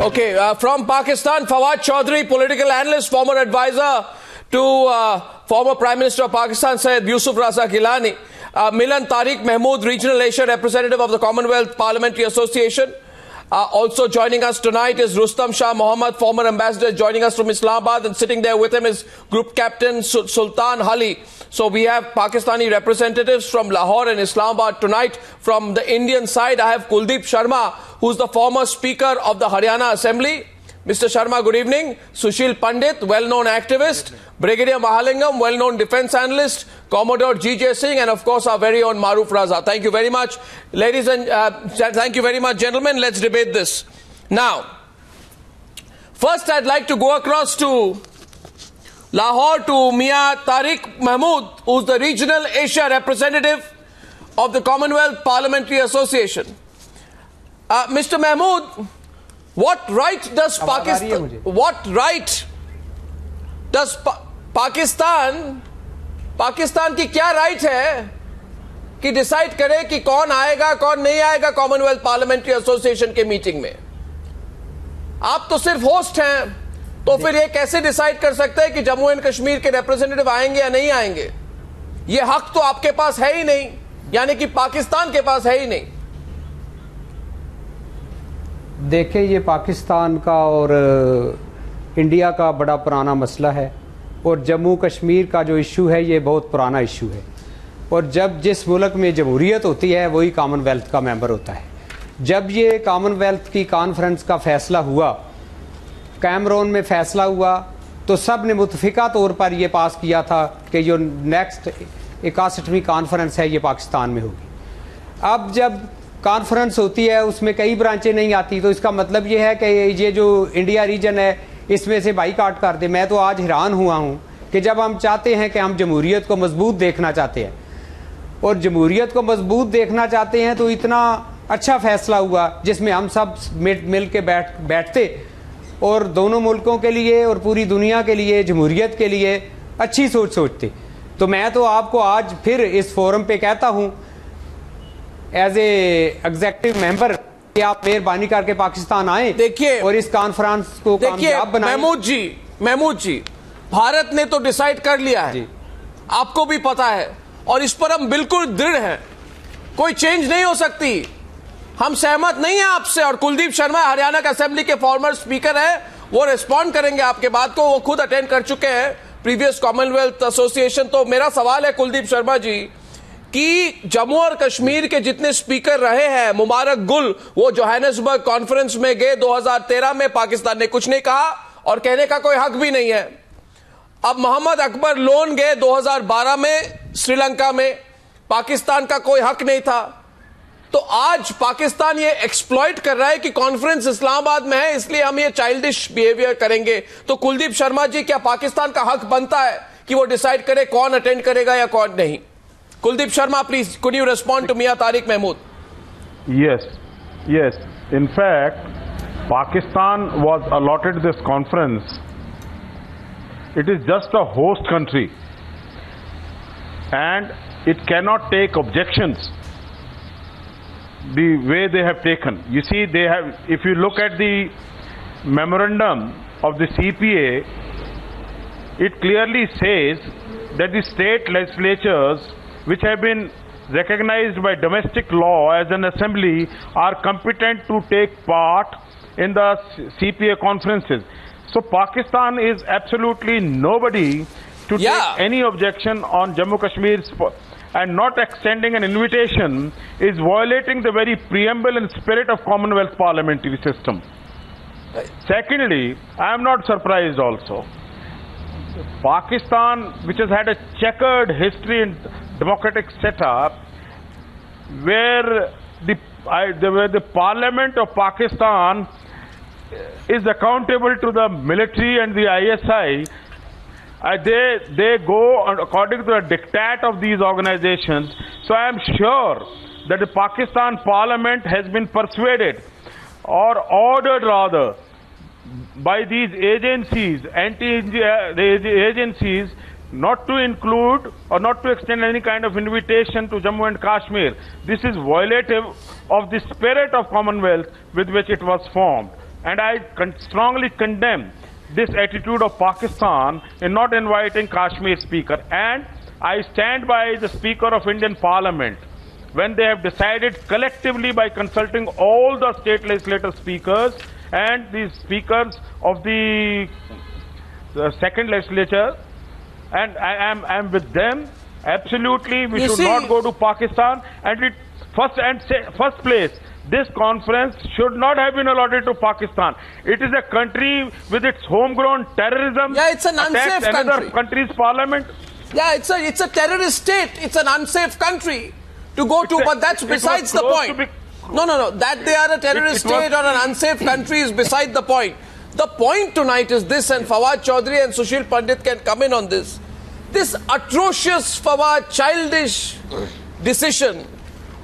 Okay, from Pakistan, Fawad Chaudhry, political analyst, former advisor to former Prime Minister of Pakistan, Syed Yusuf Raza Gilani. Milan Tariq Mahmood, Regional Asia representative of the Commonwealth Parliamentary Association. Also joining us tonight is Rustam Shah Mohammad, former ambassador, joining us from Islamabad, and sitting there with him is Group Captain Sultan Hali. So we have Pakistani representatives from Lahore and Islamabad tonight. From the Indian side, I have Kuldeep Sharma, who's the former Speaker of the Haryana Assembly. Mr. Sharma, good evening. Sushil Pandit, well-known activist. Brigadier Mahalingam, well-known defense analyst. Commodore G.J. Singh, and of course our very own Maruf Raza. Thank you very much. Ladies and thank you very much, gentlemen. Let's debate this. Now, first I'd like to go across to Lahore to Mia Tariq Mahmood, who's the Regional Asia representative of the Commonwealth Parliamentary Association. Mr. Mahmood, what right does Pakistan की क्या right है कि decide करे कि कौन आएगा कौन नहीं आएगा कॉमनवेल्थ पार्लियामेंट्री एसोसिएशन के मीटिंग में? आप तो सिर्फ होस्ट हैं, तो फिर ये कैसे डिसाइड कर सकते हैं कि जम्मू एंड कश्मीर के रिप्रेजेंटेटिव आएंगे या नहीं आएंगे? ये हक तो आपके पास है ही नहीं, यानी कि पाकिस्तान के पास है ही नहीं। देखिए, ये पाकिस्तान का और इंडिया का बड़ा पुराना मसला है, और जम्मू कश्मीर का जो इशू है ये बहुत पुराना इशू है। और जब जिस मुल्क में जमहूरियत होती है वही कॉमनवेल्थ का मेंबर होता है। जब ये कॉमनवेल्थ की कॉन्फ्रेंस का फैसला हुआ, कैमरून में फैसला हुआ, तो सब ने मुतफिका तौर पर ये पास किया था कि जो नेक्स्ट 61वीं कॉन्फ्रेंस है ये पाकिस्तान में होगी। अब जब कॉन्फ्रेंस होती है उसमें कई ब्रांचें नहीं आती, तो इसका मतलब ये है कि ये जो इंडिया रीजन है इसमें से बाईकाट कर दे। मैं तो आज हैरान हुआ हूँ कि जब हम चाहते हैं कि हम जमहूरियत को मजबूत देखना चाहते हैं और जमहूरियत को मजबूत देखना चाहते हैं, तो इतना अच्छा फैसला हुआ जिसमें हम सब मिल के बैठते और दोनों मुल्कों के लिए और पूरी दुनिया के लिए, जमहूरियत के लिए अच्छी सोच सोचते। तो मैं तो आपको आज फिर इस फोरम पे कहता हूँ एज ए एग्जीक्यूटिव मेंबर कि आप मेहरबानी करके पाकिस्तान आए, देखिए, और इस कॉन्फ्रेंस को कामयाब बनाएं। महमूद जी, भारत ने तो डिसाइड कर लिया है, आपको भी पता है, और इस पर हम बिल्कुल दृढ़ हैं, कोई चेंज नहीं हो सकती। हम सहमत नहीं है आपसे। और कुलदीप शर्मा हरियाणा का असेंबली के फॉर्मर स्पीकर है, वो रिस्पॉन्ड करेंगे आपके बात को, वो खुद अटेंड कर चुके हैं प्रीवियस कॉमनवेल्थ एसोसिएशन। तो मेरा सवाल है कुलदीप शर्मा जी कि जम्मू और कश्मीर के जितने स्पीकर रहे हैं, मुबारक गुल वो जोहानिसबर्ग कॉन्फ्रेंस में गए 2013 में, पाकिस्तान ने कुछ नहीं कहा और कहने का कोई हक भी नहीं है। अब मोहम्मद अकबर लोन गए 2012 में श्रीलंका में, पाकिस्तान का कोई हक नहीं था। तो आज पाकिस्तान ये एक्सप्लॉइट कर रहा है कि कॉन्फ्रेंस इस्लामाबाद में है इसलिए हम ये चाइल्डिश बिहेवियर करेंगे। तो कुलदीप शर्मा जी, क्या पाकिस्तान का हक बनता है कि वो डिसाइड करे कौन अटेंड करेगा या कौन नहीं? Kuldeep Sharma, please, could you respond to Mia Tariq Mahmood? Yes. In fact, Pakistan was allotted this conference. It is just a host country, and it cannot take objections the way they have taken. You see, they have. If you look at the memorandum of the CPA, it clearly says that the state legislatures which have been recognized by domestic law as an assembly are competent to take part in the CPA conferences. So Pakistan is absolutely nobody to take any objection on Jammu Kashmir, and not extending an invitation is violating the very preamble and spirit of Commonwealth parliamentary system. Secondly, I am not surprised also. Pakistan, which has had a checkered history and democratic setup, where the Parliament of Pakistan is accountable to the military and the ISI, they go according to the diktat of these organizations. So I am sure that the Pakistan Parliament has been persuaded or ordered rather by these agencies, agencies, not to include or not to extend any kind of invitation to Jammu and Kashmir. This is violative of the spirit of Commonwealth with which it was formed. and I strongly condemn this attitude of Pakistan in not inviting Kashmir speaker. And I stand by the Speaker of Indian Parliament when they have decided collectively by consulting all the state legislative speakers and the speakers of the second legislature, and I am with them. Absolutely, we should not go to Pakistan. And first place, this conference should not have been allotted to Pakistan. It is a country with its homegrown terrorism. Yeah, it's an unsafe country. Another country's parliament. Yeah, it's a terrorist state. It's an unsafe country to go to, but that's besides the point. No. That they are a terrorist state or an unsafe country is beside the point. The point tonight is this, and Fawad Chaudhry and Sushil Pandit can come in on this. This atrocious, Fawad, childish decision.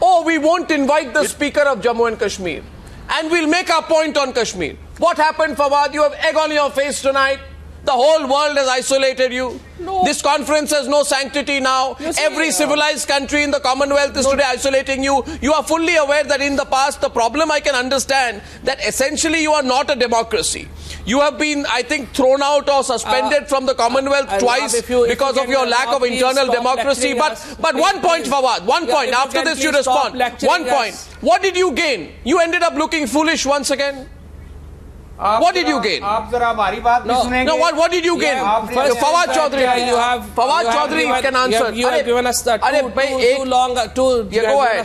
Oh, we won't invite the Speaker of Jammu and Kashmir, and we'll make our point on Kashmir. What happened, Fawad? You have egg on your face tonight. The whole world has isolated you. No. This conference has no sanctity now. Every civilized country in the Commonwealth is today isolating you. You are fully aware that in the past, the problem I can understand that essentially you are not a democracy. You have been, I think, thrown out or suspended from the Commonwealth twice because of your lack of internal democracy. But one point, Fawad, one point. After this you respond. One point. What did you gain? You ended up looking foolish once again. What did you gain? आप जरा हमारी बात नहीं सुनेंगे. No, what did you gain? Fawad Chaudhry. Fawad Chaudhry can answer. You have given us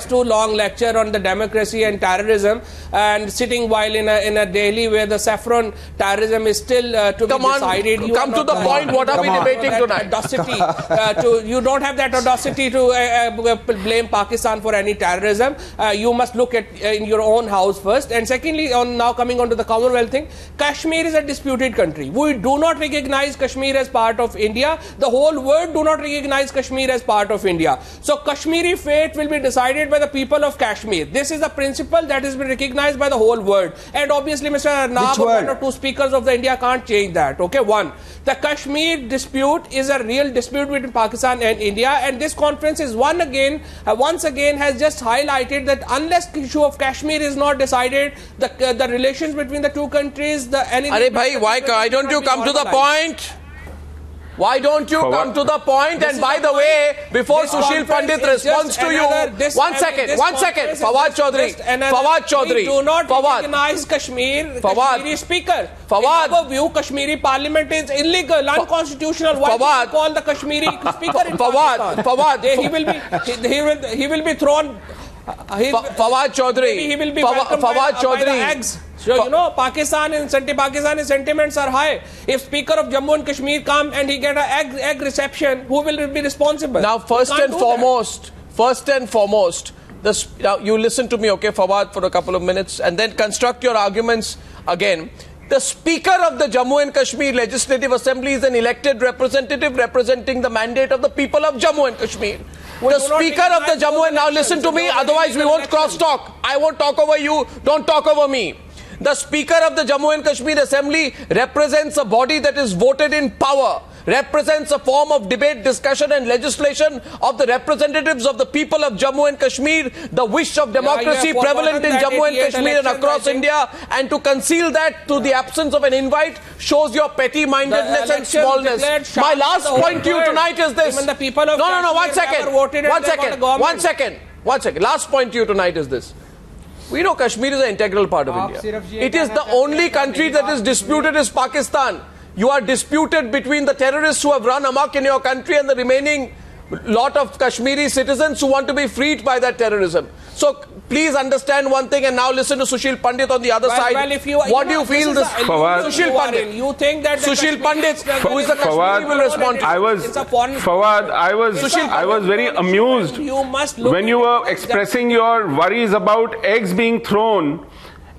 too long lecture on the democracy and terrorism, and sitting while in a Delhi where the saffron terrorism is still to be decided. Come to the point. What are we debating tonight? Audacity. You don't have that audacity to blame Pakistan for any terrorism. You must look at in your own house first. And secondly, now coming on to the Commonwealth thing, Kashmir is a disputed country. We do not recognize Kashmir as part of India. The whole world do not recognize Kashmir as part of India. So Kashmiri fate will be decided by the people of Kashmir. This is a principle that has been recognized by the whole world. And obviously Mr. Arnab or one or two speakers of the India can't change that. Okay, one. The Kashmir dispute is a real dispute between Pakistan and India, and this conference is once again has just highlighted that unless the issue of Kashmir is not decided, the relations between the two countries, why don't you come to the point? Why don't you come to the point? And by the way, before Sushil Pandit responds to you, one second, Fawad Chaudhry, we do not recognize Kashmiri speaker. Fawad, in our view, Kashmiri parliament is illegal, unconstitutional. Why do you call the Kashmiri speaker in Fawad? He will be thrown. Fawad Chaudhry. He will be welcomed by the eggs. So, you know, Pakistani sentiments are high. If Speaker of Jammu and Kashmir come and he get an egg reception, who will be responsible? Now, first and foremost, now you listen to me, okay, Fawad, for a couple of minutes, and then construct your arguments again. The Speaker of the Jammu and Kashmir Legislative Assembly is an elected representative representing the mandate of the people of Jammu and Kashmir. The Speaker of the Jammu, and now listen to me, otherwise we won't cross talk. I won't talk over you, don't talk over me. The Speaker of the Jammu and Kashmir Assembly represents a body that is voted in power, represents a form of debate, discussion and legislation of the representatives of the people of Jammu and Kashmir, the wish of democracy prevalent in Jammu and Kashmir and across India, and to conceal that to the absence of an invite shows your petty-mindedness and smallness. My last point to you tonight is this. One second. Last point to you tonight is this. We know Kashmir is an integral part of India. It is the only country that is disputed is Pakistan. You are disputed between the terrorists who have run amok in your country and the remaining lot of Kashmiri citizens who want to be freed by that terrorism. So please understand one thing, and now listen to Sushil Pandit on the other side. What do you feel this? Sushil Pandit. You think that Sushil Pandit, who is the Kashmiri, will respond to I was very amused when you were expressing your worries about eggs being thrown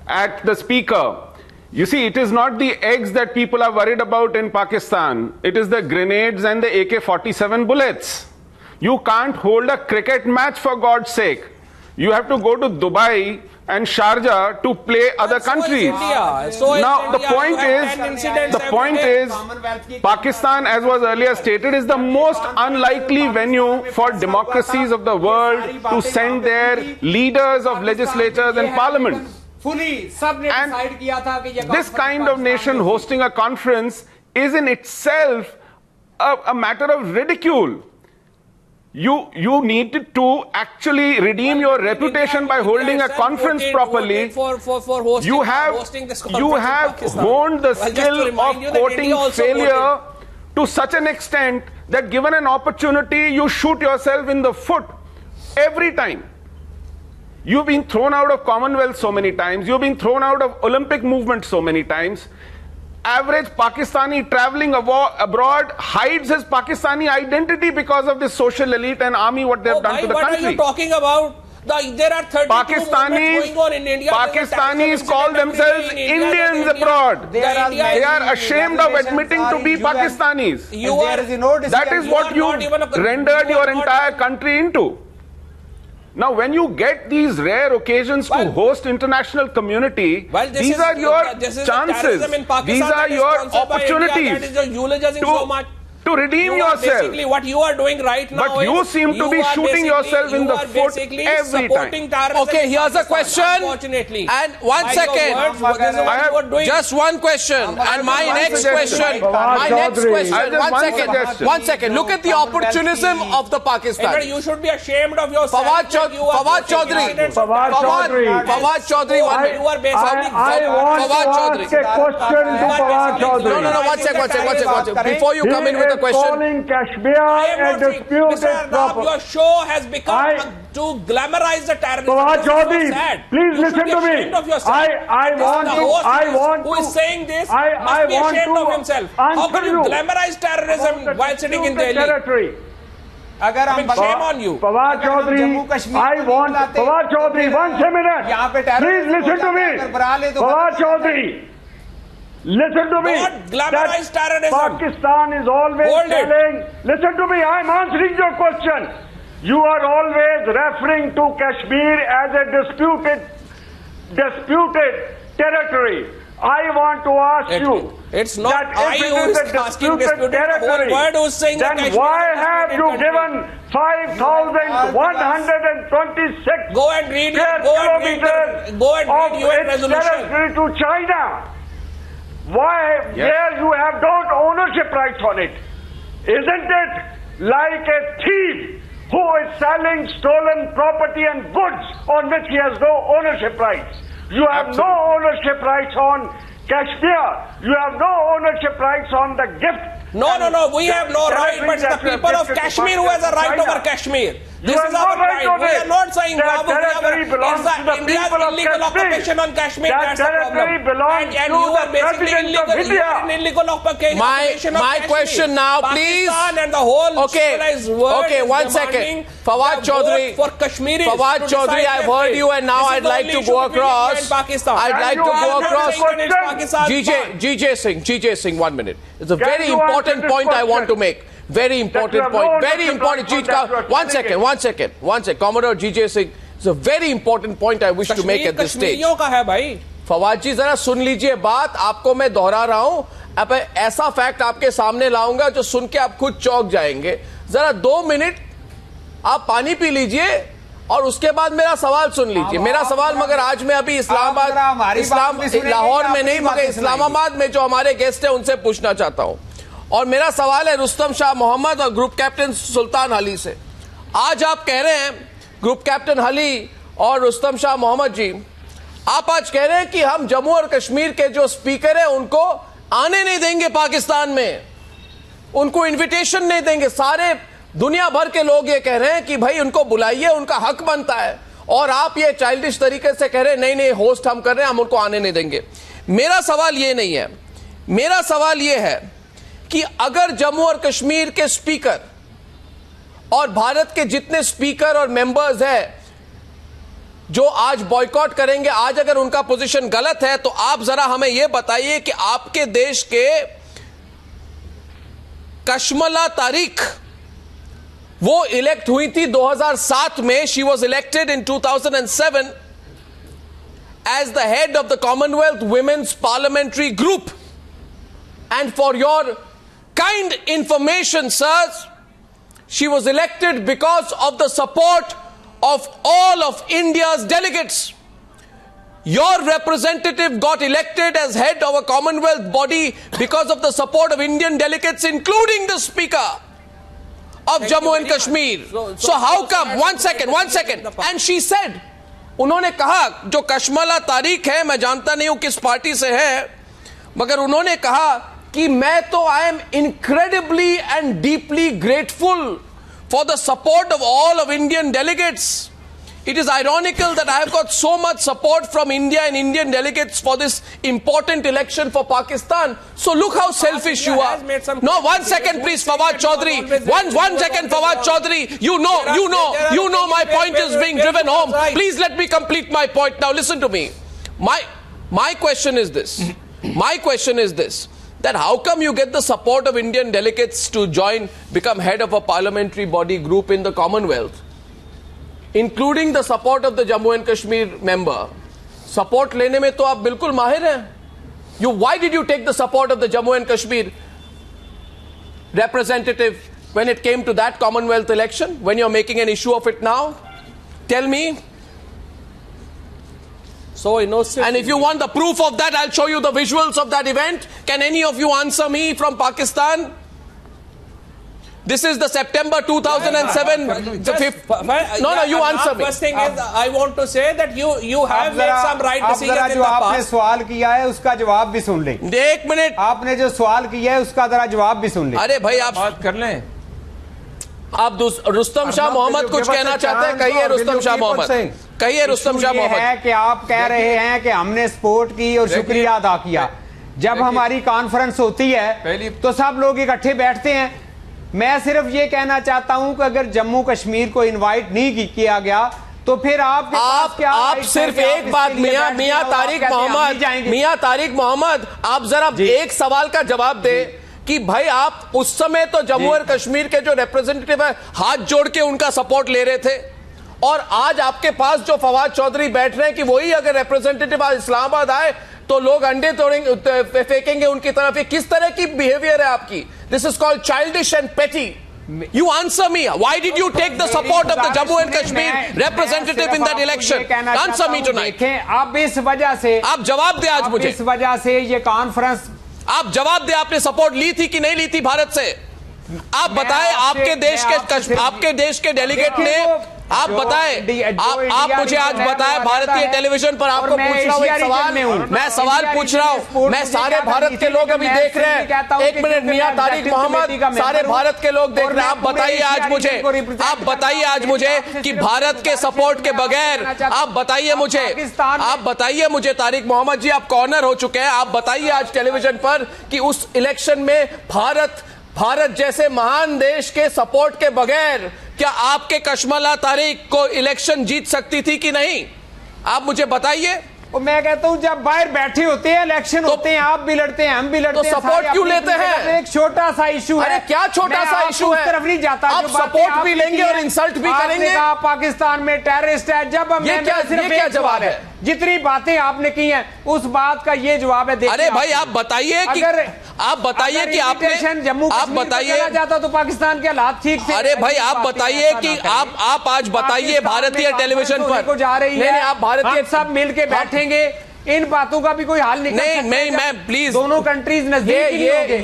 at the Speaker. You see, it is not the eggs that people are worried about in Pakistan. It is the grenades and the AK-47 bullets. You can't hold a cricket match, for God's sake. You have to go to Dubai and Sharjah to play other countries. Now, the point is, Pakistan, as was earlier stated, is the most unlikely venue for democracies of the world to send their leaders of legislatures and parliament. fully सबने And decide किया था कि ये this kind of nation hosting a conference is in itself a matter of ridicule. You need to actually redeem your reputation by holding a conference properly. For hosting, You have this conference in Pakistan. honed the Well, just to skill remind of you that quoting India also failure to such an extent that given an opportunity, you shoot yourself in the foot every time. You've been thrown out of Commonwealth so many times. You've been thrown out of Olympic movement so many times. Average Pakistani traveling abroad hides his Pakistani identity because of this social elite and army, what they've done to the country. What are you talking about? There are 32 movements going on in India. Pakistanis call themselves Indians abroad. They are ashamed of admitting to be Pakistanis. That is what you rendered your entire country into. Now, when you get these rare occasions to host international community, these are your chances. These are your opportunities to redeem yourself. Basically, what you are doing right now, but you seem to be shooting yourself in the foot every time. Okay, here's a question. And 1 second. I have just one question. And my next question. One second. Look at the opportunism of the Pakistan. You should be ashamed of yourself. Fawad Chaudhry. Fawad Chaudhry. I want to ask a question to Fawad Chaudhry. No, 1 second. Before you come in with the question. Calling Kashmir a disputed property. Your show has become to glamorize the terrorism. Fawad Chaudhry, please listen to me. I want to. Who is saying this must be ashamed of himself. How can you glamorize terrorism while sitting in Delhi? अगर हम shame on you. Fawad Chaudhry, I want Fawad Chaudhry, once a minute. Please listen to me. Fawad Chaudhry. Listen to me. Don't glamorize terrorism. Pakistan is always telling. Listen to me. I am answering your question. You are always referring to Kashmir as a disputed territory. I want to ask you. It's not that if it is a disputed territory, then why have you given 5,126 go and read kilometers of its territory to China? Why, there you have not ownership rights on it? Isn't it like a thief who is selling stolen property and goods on which he has no ownership rights? You have no ownership rights on Kashmir. You have no ownership rights on the gift. No. We have no right, but it's the people of Kashmir who has a right over Kashmir. This is our right. We are not saying that territory belongs to the people of illegal occupation on Kashmir. That territory belongs to the President of India. Illegal occupation my question now, please. Pakistan and the whole civilized world. Okay, 1 second. Fawad Chaudhry. For Kashmiris. Fawad Chaudhry, I've heard you, and now I'd like to go across. I'd like to go across. GJ Singh, 1 minute. It's a very important point I want to make. Very important point. Very important. 1 second. Commodore GJ Singh, it's a very important point I wish to make at this stage. Fawad जी जरा सुन लीजिए बात, आपको मैं दोहरा रहा हूं. अब ऐसा फैक्ट आपके सामने लाऊंगा जो सुन के आप खुद चौंक जाएंगे. जरा 2 मिनट आप पानी पी लीजिए और उसके बाद मेरा सवाल सुन लीजिए. मेरा सवाल मगर आज मैं अभी लाहौर में नहीं मगर इस्लामाबाद में जो हमारे गेस्ट हैं उनसे पूछना चाहता हूं. और मेरा सवाल है रुस्तम शाह मोहम्मद और ग्रुप कैप्टन सुल्तान अली से. आज आप कह रहे हैं ग्रुप कैप्टन अली और रुस्तम शाह मोहम्मद जी, आप आज कह रहे हैं कि हम जम्मू और कश्मीर के जो स्पीकर हैं उनको आने नहीं देंगे पाकिस्तान में, उनको इनविटेशन नहीं देंगे. सारे दुनिया भर के लोग ये कह रहे हैं कि भाई उनको बुलाइए, उनका हक बनता है. और आप ये चाइल्डिश तरीके से कह रहे हैं नहीं होस्ट हम कर रहे हैं, हम उनको आने नहीं देंगे. मेरा सवाल ये नहीं है. मेरा सवाल ये है कि अगर जम्मू और कश्मीर के स्पीकर और भारत के जितने स्पीकर और मेंबर्स हैं जो आज बॉयकॉट करेंगे, आज अगर उनका पोजीशन गलत है तो आप जरा हमें यह बताइए कि आपके देश के कशमला तारिक वो इलेक्ट हुई थी 2007 में. She was elected in 2007 as the head of the Commonwealth women's parliamentary group. And for your kind information, sirs, she was elected because of the support of all of India's delegates. Your representative got elected as head of a Commonwealth body because of the support of Indian delegates, including the Speaker of Jammu and Kashmir. So how come? One second. And she said, उन्होंने कहा, जो कशमला तारिक है, मैं जानता नहीं हूं किस party से है, मगर उन्होंने कहा कि मैं तो I am incredibly and deeply grateful for the support of all of Indian delegates. It is ironical that I have got so much support from India and Indian delegates for this important election for Pakistan. So look how selfish you are. No, 1 second please, Fawad Chaudhry. One second, Fawad Chaudhry. You know my point is being driven home. Please let me complete my point. Now listen to me. My question is this. My question is this. That how come you get the support of Indian delegates to become head of a parliamentary body group in the Commonwealth, including the support of the Jammu and Kashmir member? Support lene mein to aap bilkul mahir hain. Why did you take the support of the Jammu and Kashmir representative when it came to that Commonwealth election, when you're making an issue of it now? Tell me. So innocent. And if you want the proof of that, I'll show you the visuals of that event. Can any of you answer me from Pakistan? This is the September 2007. No, you answer me. First thing is, I want to say that you have made some right decisions in the past. आपने सवाल किया है उसका जवाब भी सुन लें. एक minute. आपने जो सवाल किया है उसका जरा जवाब भी सुन लें. अरे भाई आप बात कर लें. आप रुस्तम शाह मोहम्मद कुछ कहना चाहते हैं? कहिए रुस्तम शाह मोहम्मद. कहिए रुस्तम शाह मोहम्मद. है कि आप कह रहे हैं कि हमने सपोर्ट की और शुक्रिया अदा किया. जब हमारी कॉन्फ्रेंस होती है तो सब लोग इकट्ठे बैठते हैं. मैं सिर्फ ये कहना चाहता हूं कि अगर जम्मू कश्मीर को इनवाइट नहीं किया गया तो फिर आप सिर्फ एक बात, मियां तारिक मोहम्मद, आप जरा एक सवाल का जवाब दें कि भाई आप उस समय तो जम्मू और कश्मीर के जो रिप्रेजेंटेटिव है हाथ जोड़ के उनका सपोर्ट ले रहे थे, और आज आपके पास जो फवाद चौधरी बैठ रहे हैं कि वही अगर रिप्रेजेंटेटिव आज इस्लामाबाद आए तो लोग अंडे तोड़ेंगे, फेंकेंगे उनकी तरफ. ये किस तरह की बिहेवियर है आपकी? This is called childish and पेटी. You answer me. Why did you take the support of the Jammu and Kashmir representative in that election? Answer me tonight. आप इस वजह से आप जवाब दे आज मुझे. इस वजह से ये कॉन्फ्रेंस आप जवाब दे, आपने सपोर्ट ली थी कि नहीं ली थी भारत से? आप बताएं. आपके देश के डेलीगेट ने आप बताएं. आप मुझे आज बताएं भारतीय टेलीविजन पर आपको पूछ रहा हूं एक सवाल. मैं सवाल पूछ रहा हूं. मैं सारे भारत के लोग अभी देख रहे हैं. एक मिनट मियां तारिक मोहम्मद, सारे भारत के लोग देख रहे हैं. आप बताइए आज मुझे कि भारत के सपोर्ट के बगैर आप बताइए मुझे तारिक मोहम्मद जी, आप कॉर्नर हो चुके हैं. आप बताइए आज टेलीविजन पर कि उस इलेक्शन में भारत जैसे महान देश के सपोर्ट के बगैर क्या आपके कशमला तारिक को इलेक्शन जीत सकती थी कि नहीं? आप मुझे बताइए. मैं कहता हूं जब बाहर बैठे होते हैं, इलेक्शन होते हैं, आप भी लड़ते हैं, हम भी लड़ते हैं, तो सपोर्ट क्यों लेते हैं? एक छोटा सा इशू है. अरे क्या छोटा सा इशू है? तरफ नहीं जाता. आप सपोर्ट भी लेंगे और इंसल्ट भी करेंगे. पाकिस्तान में टेररिस्ट है. जब हम सिर्फ क्या जवाब है? जितनी बातें आपने की हैं उस बात का ये जवाब है. अरे भाई आप बताइए कि आपने जम्मू आप बताइए जाता तो पाकिस्तान के हालात ठीक थे. अरे भाई आप बताइए कि आप आज बताइए भारतीय टेलीविजन पर जा रही है. आप भारतीय सब मिलके बैठेंगे, इन बातों का भी कोई हाल नहीं. मैं प्लीज दोनों कंट्रीज नजदीक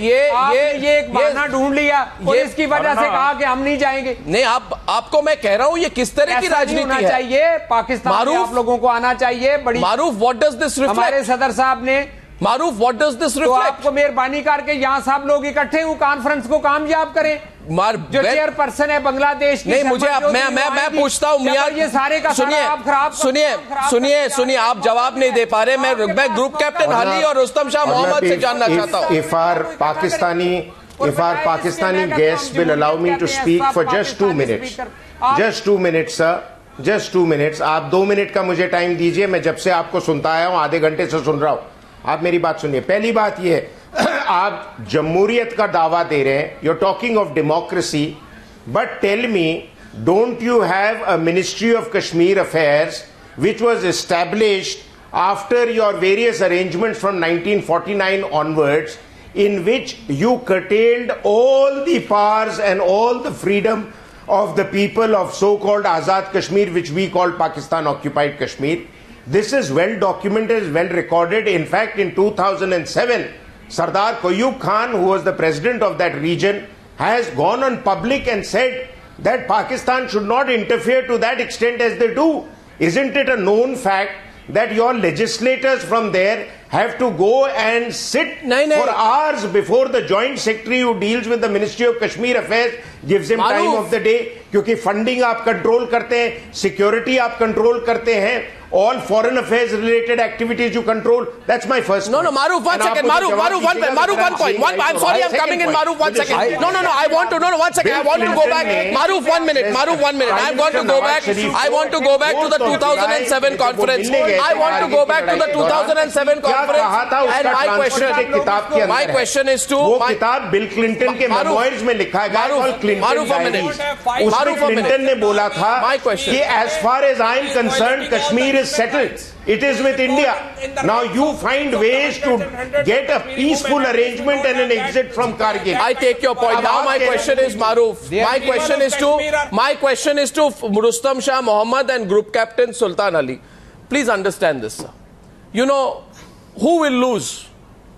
ये एक बहाना ढूंढ लिया और इसकी वजह से कहा कि हम नहीं जाएंगे. नहीं, आपको मैं कह रहा हूं ये किस तरह की राजनीति है? चाहिए पाकिस्तान में आप लोगों को आना चाहिए. बड़ी मारूफ, व्हाट डज दिस रिफ्लेक्ट? हमारे सदर साहब ने मारूफ, व्हाट डज दिस रिफ्लेक्ट? आपको मेहरबानी करके यहाँ सब लोग इकट्ठे हो, कॉन्फ्रेंस को कामयाब करें. जो चेयरपर्सन है बांग्लादेश की, नहीं मुझे मैं पूछता हूँ मियां, ये सारे का सुनिए आप जवाब नहीं दे पा रहे. मैं ग्रुप कैप्टन हली और रुस्तम शाह मोहम्मद से जानना चाहता हूँ. If our Pakistani guests will allow me to speak for just 2 minutes. Just 2 minutes, sir. Just 2 minutes. आप 2 मिनट का मुझे टाइम दीजिए. मैं जब से आपको सुनता आया हूँ, आधे घंटे से सुन रहा हूँ. आप मेरी बात सुनिए. पहली बात यह है, आप जमहूरियत का दावा दे रहे हैं. You're talking of democracy, but tell me, don't you have a Ministry of Kashmir Affairs which was established after your various arrangements from 1949 onwards, in which you curtailed all the powers and all the freedom of the people of so-called Azad Kashmir, which we call Pakistan occupied Kashmir? This is well documented, well recorded. In fact, in 2007, Sardar Qayyum Khan, who was the president of that region, has gone on public and said that Pakistan should not interfere to that extent as they do. Isn't it a known fact that your legislators from there have to go and sit for hours before the joint secretary who deals with the Ministry of Kashmir Affairs gives him time of the day? क्योंकि funding आप control करते हैं, security आप control करते हैं, all foreign affairs related activities you control. That's my first point. No, Maruf, one second. Maruf, one point. I'm sorry, I'm coming in. Maruf, 1 second. No, I want to. No, 1 second. I want to go back. Maruf, 1 minute. Maruf, 1 minute. I want to go back. I want to go back to the 2007 conference. I want to go back to the 2007 conference. And my question is to. वो किताब bill Clinton के memoirs में लिखा गया और Clinton उसमें Clinton ने बोला था कि as far as I am concerned, Kashmir is settled. It is with India. Now you find ways to get a peaceful arrangement and an exit from Kargil. I take your point. Now my question is, Maruf. My question is to Rustam Shah Mohammad and Group Captain Sultan Ali. Please understand this, sir. You know, who will lose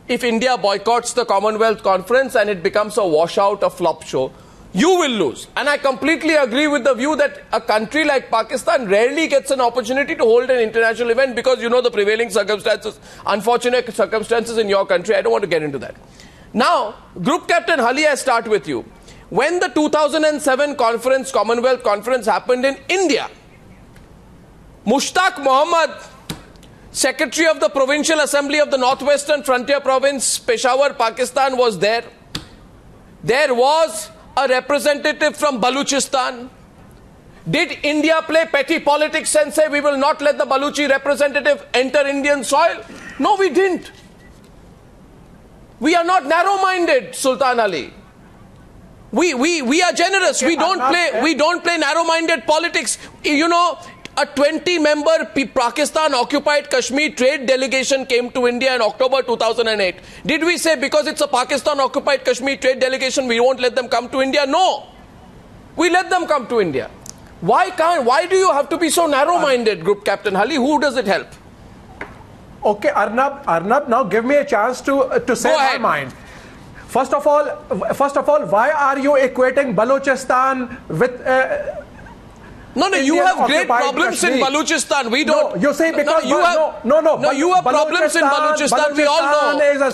if India boycotts the Commonwealth Conference and it becomes a washout, a flop show? You will lose. And I completely agree with the view that a country like Pakistan rarely gets an opportunity to hold an international event because you know the prevailing circumstances, unfortunate circumstances in your country. I don't want to get into that. Now, Group Captain Ali, I start with you. When the 2007 conference, Commonwealth Conference happened in India, Mushtaq Mohammed, Secretary of the Provincial Assembly of the Northwestern Frontier Province, Peshawar, Pakistan, was there. There was a representative from Baluchistan. Did India play petty politics and say we will not let the Baluchi representative enter Indian soil? No, we didn't. We are not narrow-minded, Sultan Ali. We are generous. We don't play narrow-minded politics. You know, a 20-member Pakistan-occupied Kashmir trade delegation came to India in October 2008. Did we say because it's a Pakistan-occupied Kashmir trade delegation, we won't let them come to India? No. We let them come to India. Why do you have to be so narrow-minded, Group Captain Ali? Who does it help? Okay, Arnab, now give me a chance to say my mind. First of all, why are you equating Balochistan with... No, you have great problems Kashmir. In Balochistan. We don't. No, you say because you have problems in Balochistan. We all know. Is a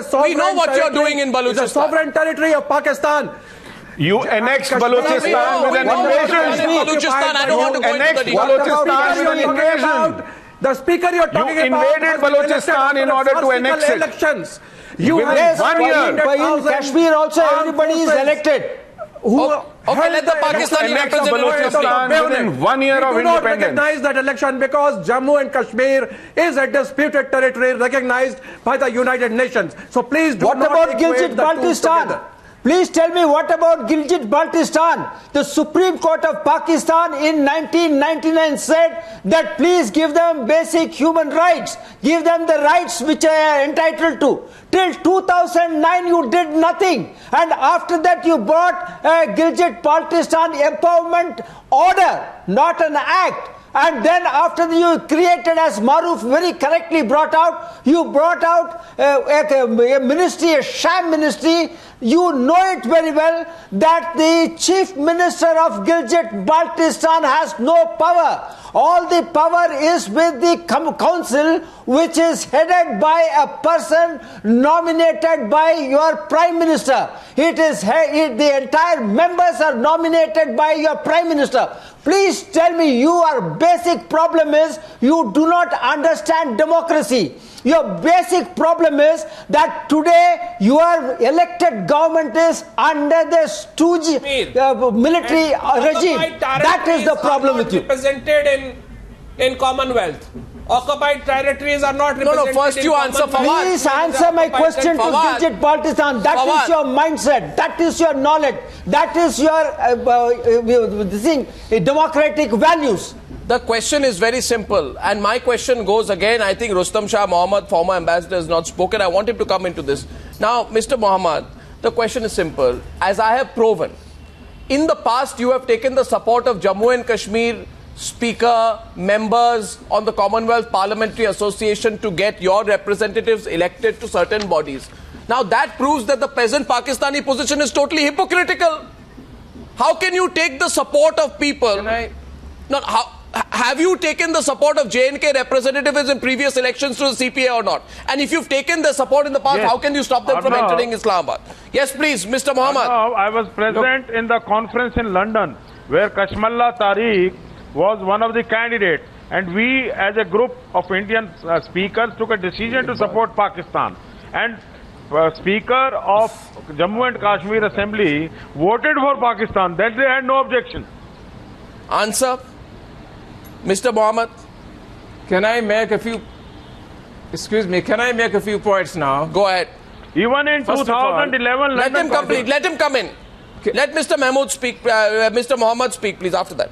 sovereign. We know what you're doing in Balochistan. It's a sovereign territory of Pakistan. You annexed Balochistan with an invasion. Balochistan. I don't want to go into the details. Balochistan with an invasion. The speaker you're talking about. You invaded Balochistan in order to annex it. Elections. You have 1 year. In Kashmir also everybody is elected. Okay, let the Pakistani representative within 1 year of independence. Do not recognize that election because Jammu and Kashmir is a disputed territory recognized by the United Nations. So please do not equate the two together. Please tell me, what about Gilgit-Baltistan? The Supreme Court of Pakistan in 1999 said that please give them basic human rights. Give them the rights which they are entitled to. Till 2009 you did nothing. And after that you brought a Gilgit-Baltistan empowerment order, not an act. And then after you created, as Maruf very correctly brought out, you brought out a ministry, a sham ministry. You know it very well that the chief minister of Gilgit-Baltistan has no power. All the power is with the council, which is headed by a person nominated by your prime minister. The entire members are nominated by your prime minister. Please tell me, your basic problem is you do not understand democracy. Your basic problem is that today your elected government is under the stooge military regime. That is the problem with you. Represented in Commonwealth. Occupied territories are not represented. No, first you answer Fawad. Please answer my question to Gilgit-Baltistan. That is your mindset. That is your knowledge. That is your democratic values. The question is very simple, and my question goes again. I think Rustam Shah Mohammad, former ambassador, has not spoken. I want him to come into this. Now, Mr. Mohammad, the question is simple. As I have proven, in the past you have taken the support of Jammu and Kashmir Speaker, members on the Commonwealth Parliamentary Association to get your representatives elected to certain bodies. Now that proves that the present Pakistani position is totally hypocritical. How can you take the support of people? Have you taken the support of J&K representatives in previous elections to the CPA or not? And if you've taken the support in the past, how can you stop them from entering Islamabad? Yes, please, Mr. Mohammed. I was present in the conference in London where Kashmallah Tariq was one of the candidates, and we as a group of Indian speakers took a decision to support Pakistan. And Speaker of Jammu and Kashmir Assembly voted for Pakistan. That they had no objection. Answer, Mr. Mohammed. Can I make a few? Excuse me. Can I make a few points now? Go ahead. Even in 2011, let him complete. Let him come in. Okay. Let Mr. Mahmood speak. Mr. Mohammed speak, please. After that.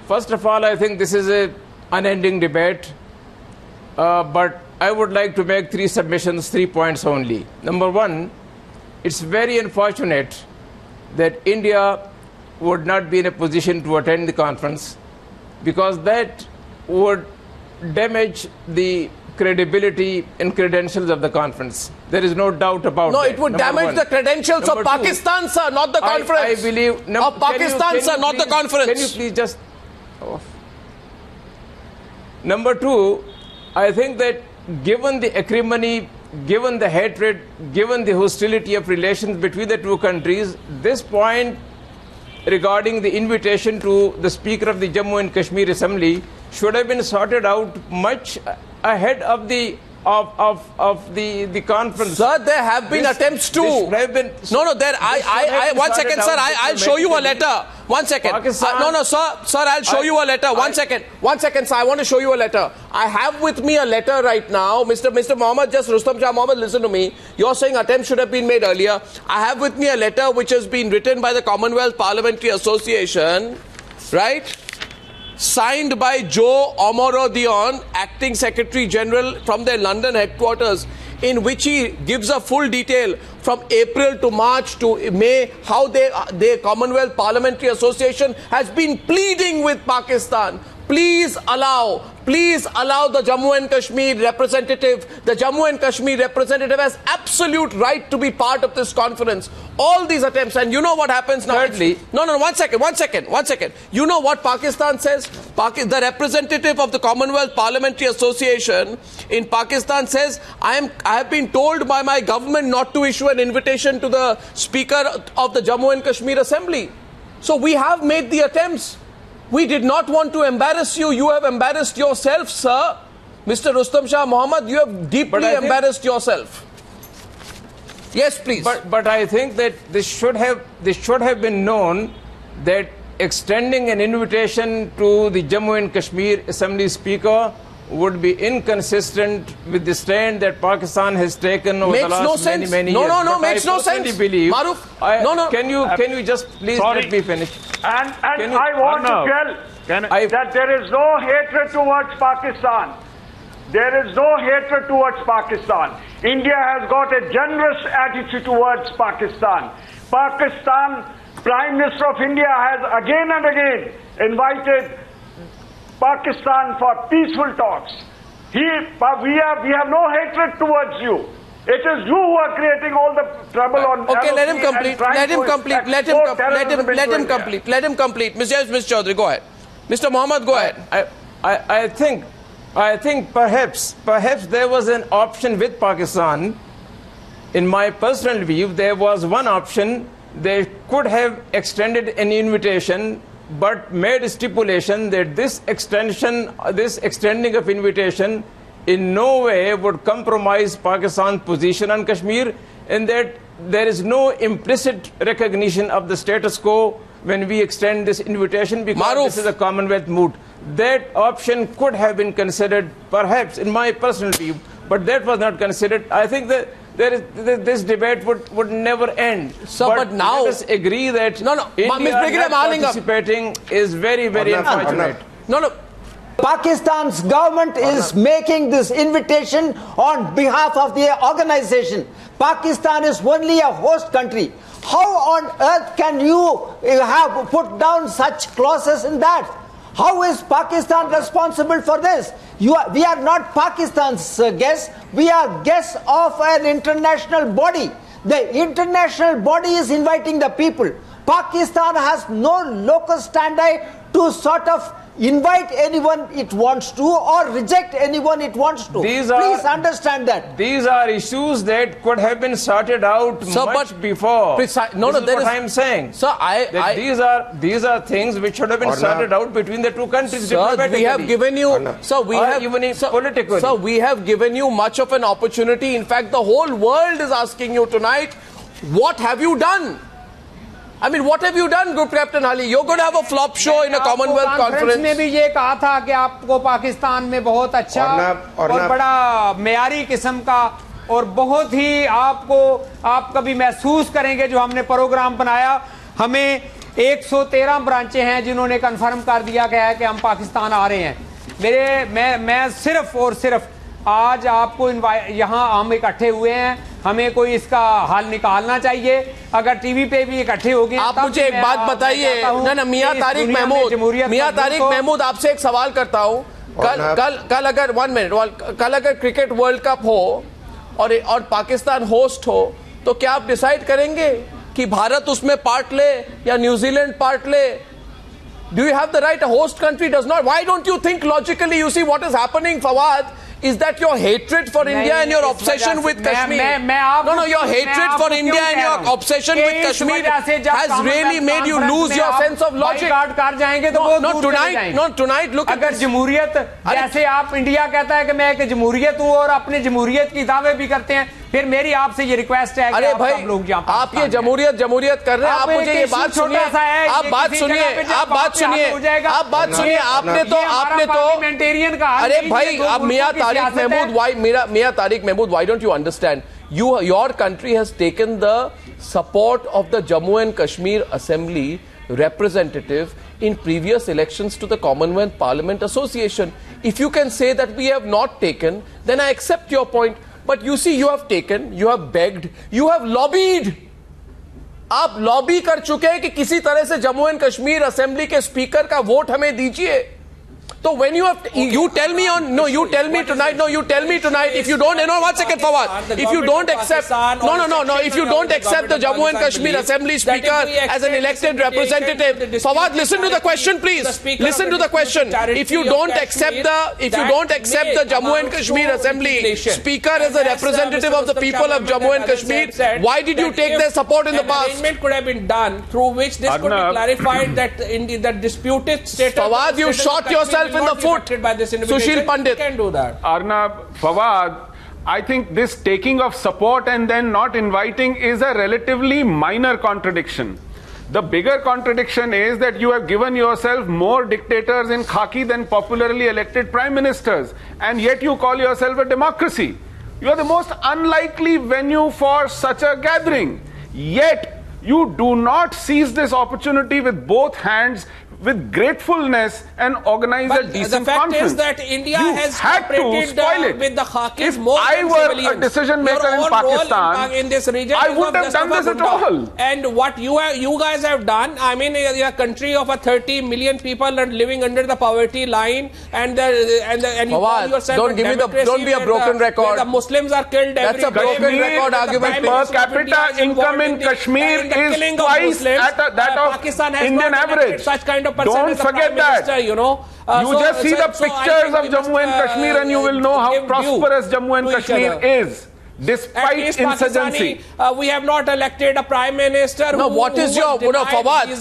First of all, I think this is an unending debate, but I would like to make 3 submissions, 3 points only. Number one, it's very unfortunate that India would not be in a position to attend the conference, because that would damage the credibility and credentials of the conference. There is no doubt about that. No, it would damage the credentials of Pakistan, sir, not the conference. I believe... Of Pakistan, sir, not the conference. Can you please just... Number two, I think that given the acrimony, given the hatred, given the hostility of relations between the two countries, this point regarding the invitation to the Speaker of the Jammu and Kashmir Assembly should have been sorted out much ahead of the conference. Sir, there have been attempts to. One second, sir. I'll show you a letter. 1 second. Sir, I'll show you a letter. 1 second. 1 second, sir. I want to show you a letter. I have with me a letter right now. Mr. Mohammed, just Rustam Shah Mohammed, listen to me. You're saying attempts should have been made earlier. I have with me a letter which has been written by the Commonwealth Parliamentary Association, right? Signed by Joe Omorodion, Acting Secretary General from their London headquarters, in which he gives a full detail from April to March to May how the Commonwealth Parliamentary Association has been pleading with Pakistan. Please allow the Jammu and Kashmir representative. The Jammu and Kashmir representative has absolute right to be part of this conference. All these attempts, and you know what happens now. Thirdly, one second. You know what Pakistan says? The representative of the Commonwealth Parliamentary Association in Pakistan says, I have been told by my government not to issue an invitation to the Speaker of the Jammu and Kashmir Assembly. So we have made the attempts. We did not want to embarrass you. You have embarrassed yourself, sir. Mr. Rustam Shah Mohammed, you have deeply embarrassed yourself. Yes, please. But I think that this should have been known that extending an invitation to the Jammu and Kashmir Assembly Speaker would be inconsistent with the stand that Pakistan has taken over the last many years. No, makes no sense. Maruf, can you just please let me finish? And I want to tell that there is no hatred towards Pakistan. There is no hatred towards Pakistan. India has got a generous attitude towards Pakistan. Pakistan, Prime Minister of India has again and again invited Pakistan for peaceful talks. We have no hatred towards you. It is you who are creating all the trouble on. Okay, let him complete. Let him complete. Ms. Chaudhary, go ahead. Mr. Mohammed, go ahead. I think perhaps there was an option with Pakistan. In my personal view, there was one option. They could have extended an invitation, but made a stipulation that this extending of invitation in no way would compromise Pakistan's position on Kashmir, and that there is no implicit recognition of the status quo when we extend this invitation, because this is a Commonwealth moot. That option could have been considered, perhaps, in my personal view, but that was not considered. I think that this debate would never end. So, but now let us agree that India not participating is very, very unfortunate. Pakistan's government is making this invitation on behalf of the organization. Pakistan is only a host country. How on earth can you have put down such clauses in that? How is Pakistan responsible for this? We are not Pakistan's guests. We are guests of an international body. The international body is inviting the people. Pakistan has no locus standi to sort of invite anyone it wants to or reject anyone it wants to. Please understand that. These are issues that could have been sorted out much before. No, this is what I am saying. Sir, these are things which should have been sorted out between the two countries. Sir, we have given you, politically. We have given you much of an opportunity. In fact, the whole world is asking you tonight, what have you done? I mean, what have you done, Group Captain Ali? You're going to have a flop show in a Commonwealth conference. में भी ये कहा था कि आपको पाकिस्तान में बहुत अच्छा और बड़ा मेयारी किस्म का और बहुत ही आप कभी महसूस करेंगे जो हमने प्रोग्राम बनाया। हमें 113 ब्रांचें हैं जिन्होंने कंफर्म कर दिया गया है कि हम पाकिस्तान आ रहे हैं। मैं सिर्फ और सिर्फ आज आपको यहाँ हम इकट्ठे हुए हैं, हमें कोई इसका हल निकालना चाहिए। अगर टीवी पे भी इकट्ठे हो गए, आप मुझे एक बात बताइए ना, मियां तारिक महमूद आपसे एक सवाल करता हूँ। कल अगर 1 मिनट, कल अगर क्रिकेट वर्ल्ड कप हो और पाकिस्तान होस्ट हो, तो क्या आप डिसाइड करेंगे कि भारत उसमें पार्ट ले या न्यूजीलैंड पार्ट ले? Do you have the right? A host country does not. Why don't you think logically? You see what is happening, Fawad, is that your hatred for India and your obsession with Kashmir. No, your hatred for India and your obsession with Kashmir has really made you lose your sense of logic. No, tonight, look at अगर जमहूरियत जैसे आप India कहता है कि मैं एक जमहूरियत हूँ और अपने जमहूरियत की दावे भी करते हैं, फिर मेरी आपसे ये रिक्वेस्ट है अरे भाई आप ये जमहूरियत कर रहे हैं। आप मुझे ये बात सुनिए, आप बात सुनिए, आपने तो अरे भाई अब मियां Tariq Mahmood, why don't you understand? Your country has taken the support of the Jammu and Kashmir Assembly representative in previous elections to the Commonwealth Parliament Association. If you can say that we have not taken, then I accept your point. But you see, you have taken, you have begged, you have lobbied. आप lobby कर चुके हैं कि किसी तरह से Jammu and Kashmir assembly के speaker का वोट हमें दीजिए। So when you have, you tell me tonight, if you don't, one second, Fawad, if you don't accept, if you don't accept the Jammu and Kashmir Assembly Speaker as an elected representative, Fawad, listen to the question, please. Listen to the question. If you don't accept the Jammu and Kashmir Assembly Speaker as a representative of the people of Jammu and Kashmir, why did you take their support in the past? Arrangement could have been done through which this could be clarified that in the disputed status. Fawad, you shot yourself in the foot. Sushil Pandit can do that. Arnab, Fawad, I think this taking of support and then not inviting is a relatively minor contradiction. The bigger contradiction is that you have given yourself more dictators in khaki than popularly elected prime ministers, and yet you call yourself a democracy. You are the most unlikely venue for such a gathering. Yet you do not seize this opportunity with both hands, with gratefulness, and organize a decent conference. The fact is that India has cooperated with the Khakis more than If I were a decision maker in Pakistan, in this region, I wouldn't have done this at all. And what you guys have done, I mean, a country of 30 million people are living under the poverty line, and you call yourself don't be a broken record. The Muslims are killed every day. That's a broken record argument. Per capita income in Kashmir is twice at that of Indian average. Such kind of Don't forget that. You know. You just see the pictures of Jammu and Kashmir and you will know how prosperous Jammu and Kashmir is. Despite insurgency. We have not elected a prime minister. No, what is your Fawad?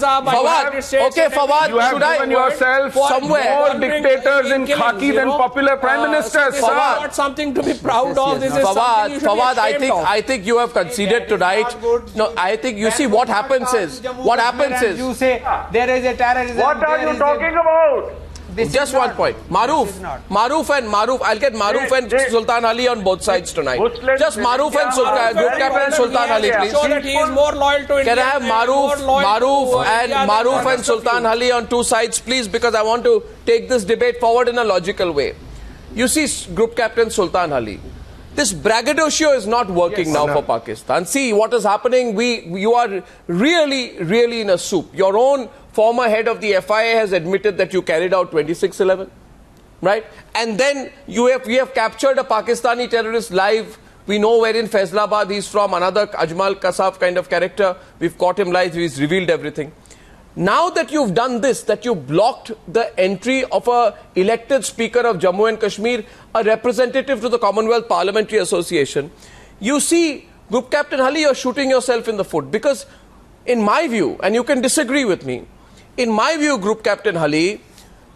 Okay, Fawad, you have given yourself more dictators in khaki than popular prime ministers. Fawad, not something to be proud of. This is Fawad, I think you have conceded tonight. No, I think you see what happens is you say there is a terrorism. What are you talking about? Just one point. Maruf, I'll get Maruf and Sultan Ali on both sides tonight. Just Maruf and Group Captain Sultan Ali, please. Show that he is more loyal to India. Can I have Maruf and Sultan Ali on two sides, please? Because I want to take this debate forward in a logical way. You see, Group Captain Sultan Ali, This braggadocio is not working now for Pakistan. See what is happening. You are really in a soup. Your own former head of the FIA has admitted that you carried out 26/11, right? And then we have captured a Pakistani terrorist live. We know where in Faisalabad he's from, another Ajmal Kasaf kind of character. We've caught him live. He's revealed everything. Now that you've done this, that you blocked the entry of a elected speaker of Jammu and Kashmir, a representative to the Commonwealth Parliamentary Association, you see, Group Captain Ali, you're shooting yourself in the foot. Because in my view, and you can disagree with me, in my view, Group Captain Ali,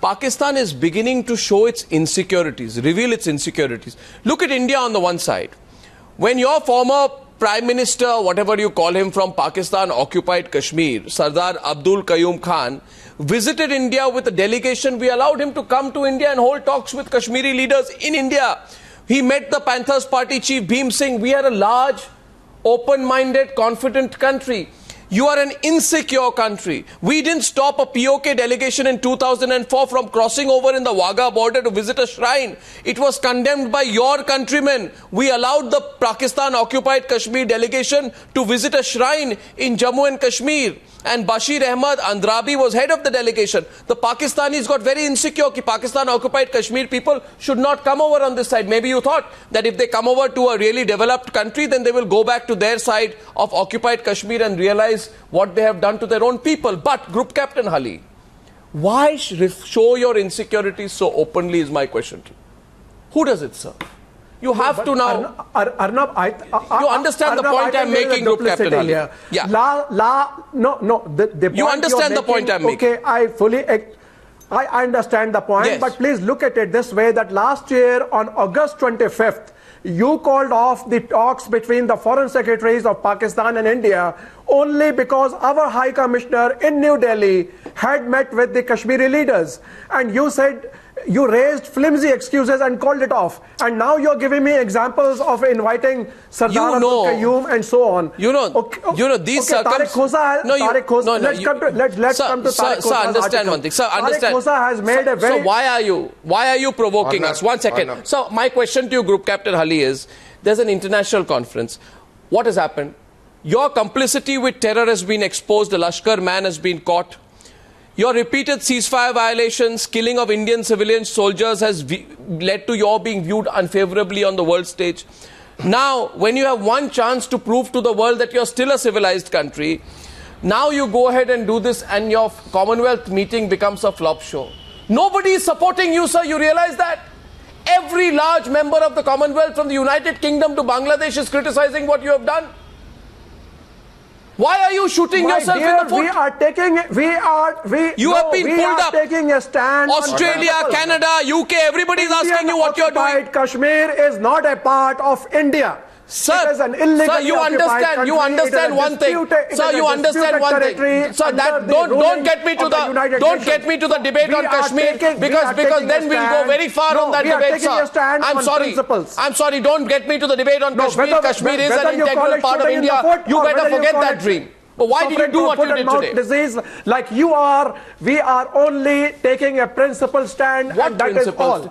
Pakistan is beginning to show its insecurities, reveal its insecurities. Look at India on the one side. When your former Prime Minister, whatever you call him, from Pakistan occupied Kashmir, Sardar Abdul Qayyum Khan, visited India with a delegation, we allowed him to come to India and hold talks with Kashmiri leaders in India. He met the Panthers Party chief Bhim Singh. We are a large, open-minded, confident country. You are an insecure country. We didn't stop a POK delegation in 2004 from crossing over in the Wagah border to visit a shrine. It was condemned by your countrymen. We allowed the Pakistan-occupied Kashmir delegation to visit a shrine in Jammu and Kashmir. And Bashir Ahmad Andrabi was head of the delegation. The Pakistanis got very insecure that Pakistan-occupied Kashmir people should not come over on this side. Maybe you thought that if they come over to a really developed country, then they will go back to their side of occupied Kashmir and realize what they have done to their own people. But Group Captain Ali, why show your insecurities so openly is my question to you. Who does it serve? You have to now. Arnab, you understand the point I'm making, Group Captain Ali. Yeah. No. You understand the point I'm making. Okay, I understand the point, yes. But please look at it this way: that last year on August 25th, you called off the talks between the foreign secretaries of Pakistan and India only because our High Commissioner in New Delhi had met with the Kashmiri leaders, and you said. You raised flimsy excuses and called it off. And now you're giving me examples of inviting Sardar Abdul Qayyum and so on. These circumstances. Let's come to Tariq Khosa. Sir, understand one thing. Sir, understand. Tariq Khosa has made a very... So why are you provoking us? 1 second. So my question to you, Group Captain Ali, is there's an international conference. What has happened? Your complicity with terror has been exposed. The Lashkar man has been caught. Your repeated ceasefire violations, killing of Indian civilian soldiers has led to your being viewed unfavorably on the world stage. Now, when you have one chance to prove to the world that you're still a civilized country, now you go ahead and do this and your Commonwealth meeting becomes a flop show. Nobody is supporting you, sir. You realize that? Every large member of the Commonwealth, from the United Kingdom to Bangladesh, is criticizing what you have done. Why are you shooting yourself in the foot? You have been pulled up. Taking a stand. Australia, Canada, UK, everybody is asking you what you're doing. Kashmir is not a part of India. Sir, you understand one thing. Sir, you understand one thing. Sir, that don't get me to the debate on Kashmir because then we'll go very far on that debate, sir. I'm sorry. Don't get me to the debate on Kashmir. Kashmir is an integral part of India. You better forget that dream. But why did you do what you did today? Disease like you are, we are only taking a principled stand. What principles?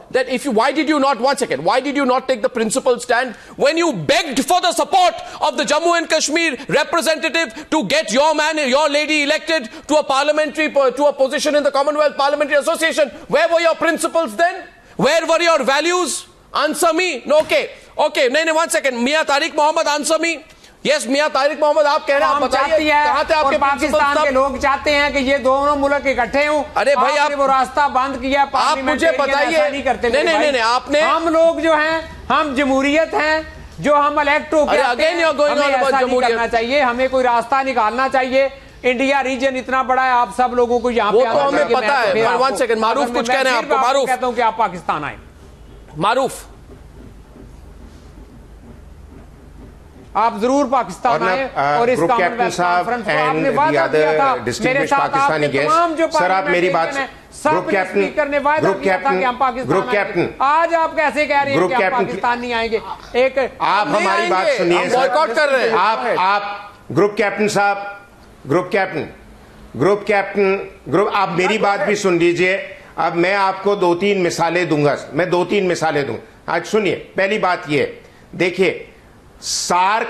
Why did you not, 1 second, why did you not take the principled stand when you begged for the support of the Jammu and Kashmir representative to get your man, your lady elected to a position in the Commonwealth Parliamentary Association? Where were your principles then? Where were your values? Answer me. No, okay. 1 second. Mia Tariq Mohammed, answer me. Yes, मियां तारिक मोहम्मद, आप कह रहे हैं, आप बताइए कहां थे आपके पाकिस्तान के लोग चाहते हैं कि ये दोनों मुल्क इकट्ठे हों। अरे भाई आप वो रास्ता बंद किया, आप मुझे बताइए। नहीं आपने, हम लोग जो हैं, हम जमहूरियत हैं, जो हम इलेक्ट होकर करना चाहिए, हमें कोई रास्ता निकालना चाहिए। इंडिया रीजन इतना बड़ा है, आप सब लोगों को यहाँ पे हमें पता है। 1 सेकंड, मारूफ कुछ कह रहे हैं आपको। मारूफ कहता हूँ कि आप पाकिस्तान आए। मारूफ आप जरूर पाकिस्तान आए और इस कॉमनवेल्थ कॉन्फ्रेंस को आपने वादा किया था मेरे साथ, आपने तमाम जो सर आप मेरी बात ग्रुप कैप्टन ने वादा किया था कि हम पाकिस्तान आएंगे। आज आप कैसे कह रहे हैं कि आप पाकिस्तान नहीं आएंगे? आप हमारी बात सुनिए, बॉयकॉट कर रहे हैं आप ग्रुप कैप्टन साहब, ग्रुप कैप्टन, आप मेरी बात भी सुन लीजिए। अब मैं आपको 2-3 मिसालें दूंगा, मैं 2-3 मिसालें दूं। आज सुनिए, पहली बात यह देखिए, सार्क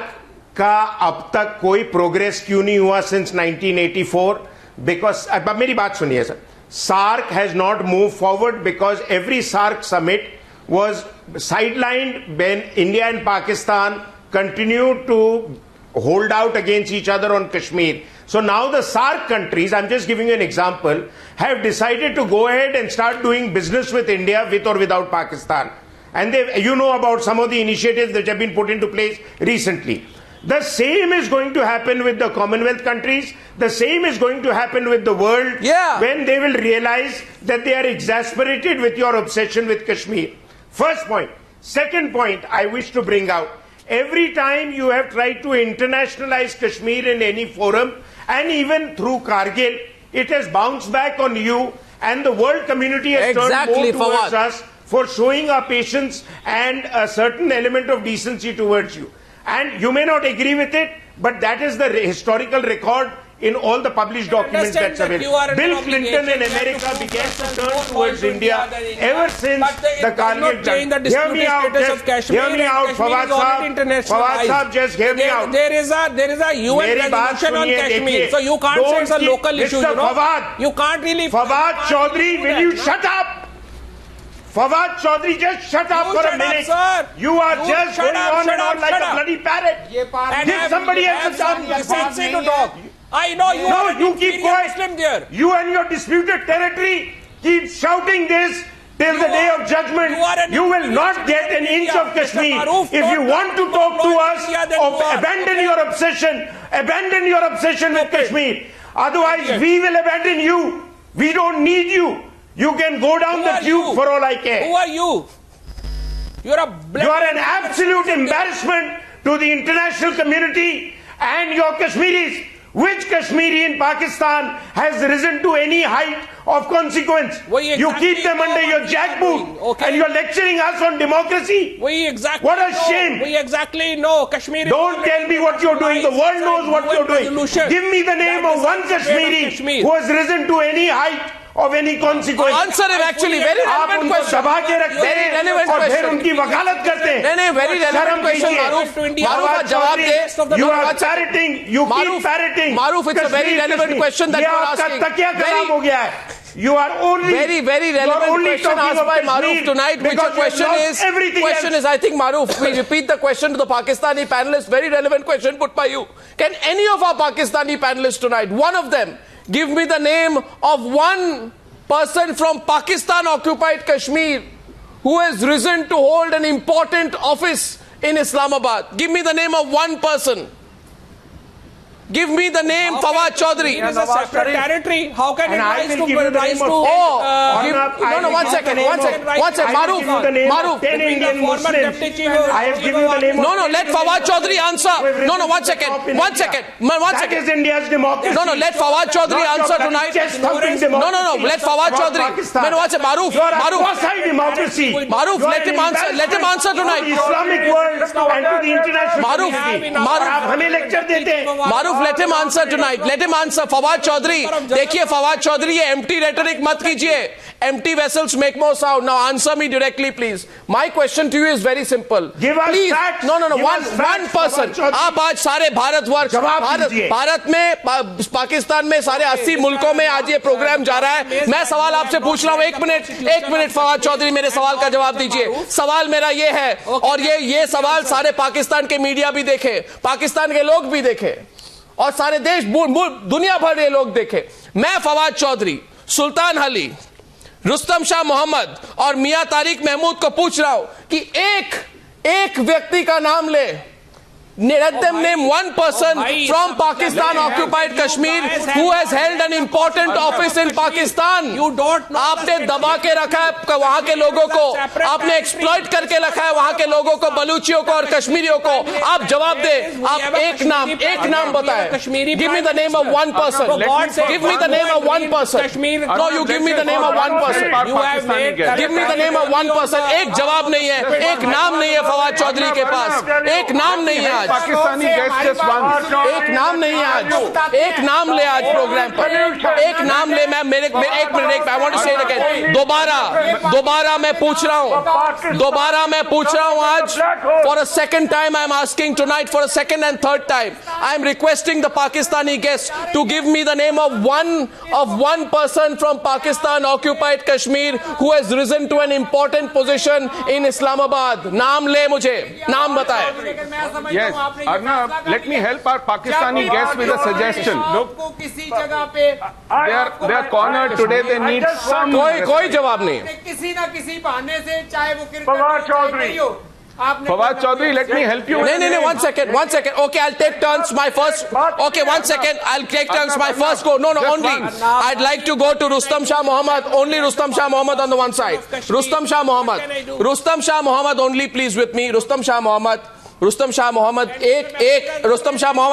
का अब तक कोई प्रोग्रेस क्यों नहीं हुआ सिंस 1984? बिकॉज, अब मेरी बात सुनिए sir, SARC has not moved forward because every SARC summit was sidelined when India and Pakistan continued to hold out against each other on Kashmir. So now the SARC countries, I'm just giving you an example, have decided to go ahead and start doing business with India with or without Pakistan. And you know about some of the initiatives that have been put into place recently. The same is going to happen with the Commonwealth countries. The same is going to happen with the world when they will realize that they are exasperated with your obsession with Kashmir. First point. Second point I wish to bring out. Every time you have tried to internationalize Kashmir in any forum, and even through Kargil, it has bounced back on you, and the world community has turned more towards us for showing our patience and a certain element of decency towards you. And you may not agree with it, but that is the historical record in all the published documents that's available. Bill Clinton in America began to turn towards India ever since the Kargil. Hear me out, hear me out, Fawad Saab, just hear me out. There is a UN resolution on Kashmir, so you can't say it's a local issue, you know. You can't really... Fawad Chaudhry, will you shut up? Fawad Chaudhry, just shut up for a minute. You are just going on and on like a bloody parrot. Give somebody else a chance to talk. I know you are you keep quiet. There. You and your disputed territory keep shouting this till the day of judgment. You will not get an inch of Kashmir. If you want to talk to us, abandon your obsession with Kashmir. Otherwise, we will abandon you. We don't need you. You can go down the tube for all I care. Who are you? You are an absolute embarrassment to the international community and your Kashmiris. Which Kashmiri in Pakistan has risen to any height of consequence? You keep them under your jackboot and you're lecturing us on democracy? What a shame. We exactly know Kashmir. Don't tell me what you're doing. The world knows what you're doing. Give me the name of one Kashmiri who has risen to any height of any consequence. Answer is actually very relevant question. Very relevant question. Very relevant question. Maruf, jawab de. You are parroting. You keep parroting. Maruf, it's a very relevant question that you are asking. You are only very relevant question asked by Maruf tonight. Which question is, I think, Maruf, we repeat the question to the Pakistani panelists. Very relevant question put by you. Can any of our Pakistani panelists tonight, one of them, give me the name of one person from Pakistan-occupied Kashmir who has risen to hold an important office in Islamabad? Give me the name of one person. Give me the name Fawad Chaudhry. It is a separate territory. How can it rise to... No, one second. Maruf. I have given you the name. No, let Fawad Chaudhry answer. No, one second. That is India's democracy. No, let Fawad Chaudhry answer tonight. No, let Fawad Chaudhry. Maruf, let him answer tonight. Islamic world and to the international community. Maruf, let him answer tonight. Let him answer. Fawad Chaudhry. देखिए Fawad Chaudhry, ये empty rhetoric मत कीजिए. Empty vessels make more sound. Now answer me directly, please. My question to you is very simple. Give us please. Facts. No. One person. आप आज सारे भारत में पाकिस्तान में सारे 80 मुल्कों में आज ये प्रोग्राम जा रहा है. मैं सवाल आपसे पूछ रहा हूँ. एक मिनट फवाद चौधरी, मेरे सवाल का जवाब दीजिए. सवाल मेरा ये है, और ये सवाल सारे पाकिस्तान के मीडिया भी देखे, पाकिस्तान के लोग भी देखे, और सारे देश दुनिया भर के लोग देखे. मैं फवाद चौधरी, सुल्तान अली, रुस्तम शाह मोहम्मद और मियां तारिक महमूद को पूछ रहा हूं कि एक व्यक्ति का नाम ले. Let them name one person from Pakistan occupied Kashmir who has held an important office in Pakistan. आपने दबा के रखा है वहां के लोगों को, आपने एक्सप्लॉइट करके रखा है वहां के लोगों को, बलूचियों को और कश्मीरियों को. आप जवाब दे. आप एक नाम बताएं. Give me the name of one person. Give me the name of one person. No, you give me the name of one person. Give me the name of one person. एक जवाब नहीं है, एक नाम नहीं है फवाद चौधरी के पास. एक नाम नहीं है. आज, Pakistani guest just once. एक नाम नहीं है आज, एक नाम ले आज प्रोग्राम पर, एक नाम ले। मैं मेरे एक minute, I want to say it again. दोबारा मैं पूछ रहा हूं आज, for a second time I am asking tonight, for a second and third time I am requesting the Pakistani guest to give me the name of one person from Pakistan occupied Kashmir who has risen to an important position in Islamabad. नाम ले, मुझे नाम बताए। Yes, Arnab, let me help our Pakistani guests with a suggestion. Look, किसी जगह पे they are cornered today. They need some. कोई जवाब नहीं। किसी ना किसी बहाने से, चाहे वो Fawad Chaudhary, Fawad Chaudhary, let me help you. No, one second. Okay, I'll take turns. My first. Okay, 1 second. I'll take turns. My first go. No, only. I'd like to go to Rustam Shah Mohammad. Only Rustam Shah Mohammad on the one side. Rustam Shah Mohammad only, please, with me. Rustam Shah Mohammad, Rustam Shah Mohammad,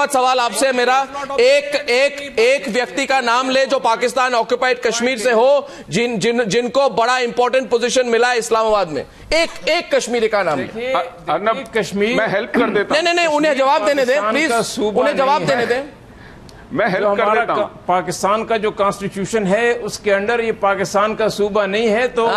सवाल आपसे मेरा, एक व्यक्ति का नाम ले जो Pakistan occupied Kashmir से हो, जिनको बड़ा इंपॉर्टेंट पोजीशन मिला है इस्लामाबाद में। एक कश्मीरी का नाम ले। अर्नब, कश्मीर मैं हेल्प कर देता हूं। नहीं, उन्हें जवाब देने दें प्लीज, उन्हें जवाब देने दें। मैं हेल्प कर देता हूं। पाकिस्तान का जो कॉन्स्टिट्यूशन है उसके अंडर ये पाकिस्तान का सूबा नहीं है, तो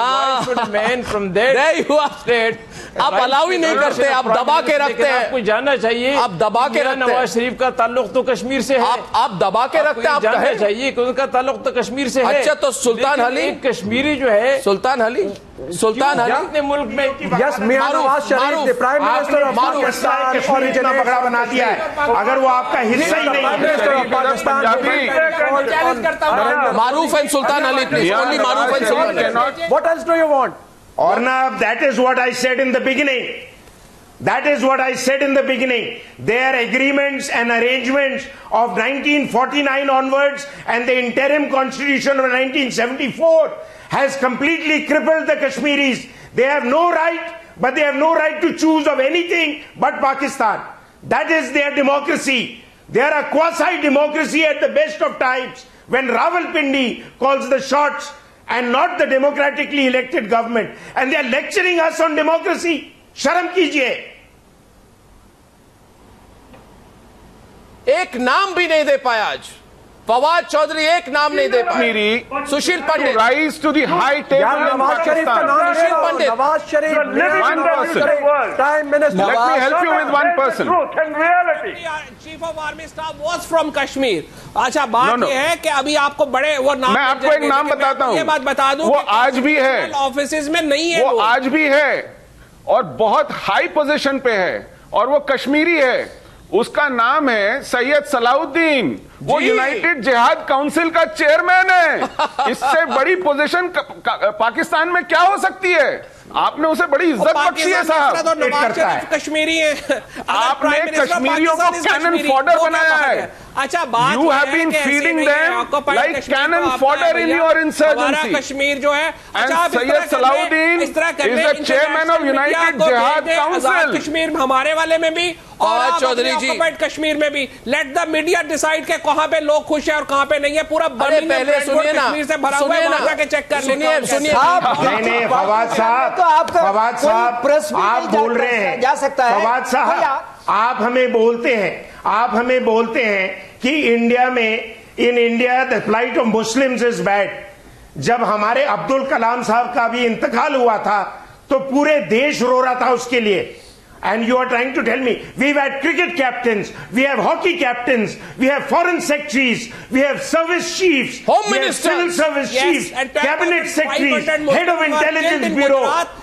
मैन फ्रॉम दैट स्टेट आप अलाउ ही नहीं करते, आप दबा के रखते हैं। आपको जानना चाहिए, आप दबा के रखते हैं। नवाज शरीफ का ताल्लुक तो कश्मीर से है, आप दबा के रखते हैं। आप जानना चाहिए कि उनका ताल्लुक तो कश्मीर से है। अच्छा, तो सुल्तान अली कश्मीरी जो है, सुल्तान अली अपने मुल्क में yes, Mian Nawaz Sharif the prime minister of Pakistan और इतना बड़ा बना दिया है, अगर वो आपका हिस्सा ही नहीं है। Maruf and Sultan Ali, please. Only Maruf and Sultan Ali. What else do you want? Arnab, that is what I said in the beginning. Their agreements and arrangements of 1949 onwards and the interim constitution of 1974 has completely crippled the Kashmiris. They have no right, but they have no right to choose of anything but Pakistan. That is their democracy. They are a quasi-democracy at the best of times when Rawalpindi calls the shots and not the democratically elected government. And they are lecturing us on democracy. शर्म कीजिए। एक नाम भी नहीं दे पाया आज फवाद चौधरी, एक नाम नहीं दे पाया। सुशील पंडित, rise to the high table in Pakistan. Sushil Pandit, Nawaz Sharif, one person. Prime minister. Let me help you with one person. Chief of army staff was from Kashmir. अच्छा, बात ये है कि अभी आपको बड़े वो नाम, मैं आपको एक नाम बताता हूँ, ये बात बता दूं, वो आज भी है ऑफिस में नहीं है, वो आज भी है और बहुत हाई पोजीशन पे है और वो कश्मीरी है। उसका नाम है सैयद सलाउद्दीन। वो यूनाइटेड जिहाद काउंसिल का चेयरमैन है। इससे बड़ी पोजीशन पाकिस्तान में क्या हो सकती है? आपने उसे बड़ी इज्जत बख्शी है साहब। कश्मीरी है, आपने कश्मीरियों को कैनन फॉडर बनाया है। अच्छा, but you have been feeding them like cannon fodder in your insurgency. Kashmir जो है, and Syed Salahuddin is the chairman of United Jihad Council. Kashmir हमारे वाले में भी और चौधरी जी कश्मीर में भी। लेट द मीडिया डिसाइड के कहां पे लोग खुश है और कहां पे नहीं है। पूरा पहले सुनिए ना, कश्मीर से भरा हुआ है, वहां जाके चेक कर सुनिए। नहीं, फवाद साहब, आप बोल रहे हैं, जा सकता है। फवाद साहब, आप हमें बोलते हैं कि इंडिया में, in India the plight of Muslims is bad. जब हमारे अब्दुल कलाम साहब का भी इंतकाल हुआ था तो पूरे देश रो रहा था उसके लिए। And you are trying to tell me we've had cricket captains, we have hockey captains, we have foreign secretaries, we have service chiefs, home ministers, civil service chiefs, cabinet secretaries, head of intelligence bureau,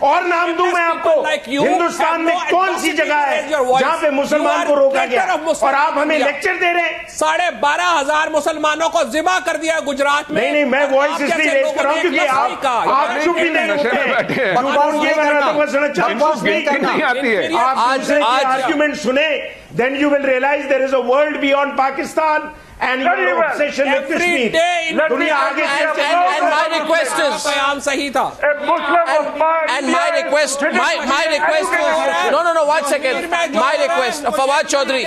और नाम दूं मैं आपको। हिंदुस्तान में कौन सी जगह है जहां पे मुसलमान को रोका गया और आप हमें लेक्चर दे रहे हैं? 12,500 मुसलमानों को जिबा कर दिया गुजरात में। नहीं, मैं वॉइस इसलिए रेज कर रहा हूं क्योंकि आप चुप ही नहीं होते। आज आर्ग्यूमेंट सुने, then you will realize there is a world beyond Pakistan and your obsession with Kashmir. दुनिया आगे and my request is सही था। And my request no 1 second, my request Fawad Chaudhary,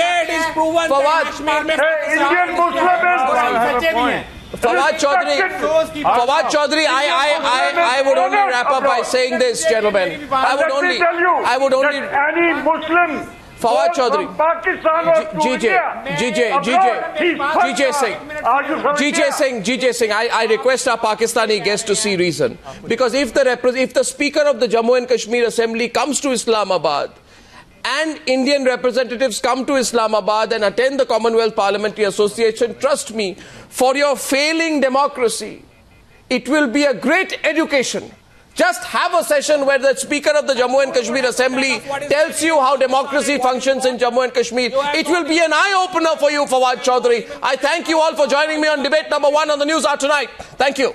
Fawad Chaudhary, I would only wrap up by saying this, gentlemen. I would only any Muslim Fawad Chaudhry. Pakistan or to GJ Singh, I request our Pakistani guest to see reason. Because if the Speaker of the Jammu and Kashmir Assembly comes to Islamabad and Indian representatives come to Islamabad and attend the Commonwealth Parliamentary Association, trust me, for your failing democracy, it will be a great education. Just have a session where the Speaker of the Jammu and Kashmir Assembly tells you how democracy functions in Jammu and Kashmir. It will be an eye-opener for you, Fawad Chaudhry. I thank you all for joining me on debate number 1 on the News Hour tonight. Thank you.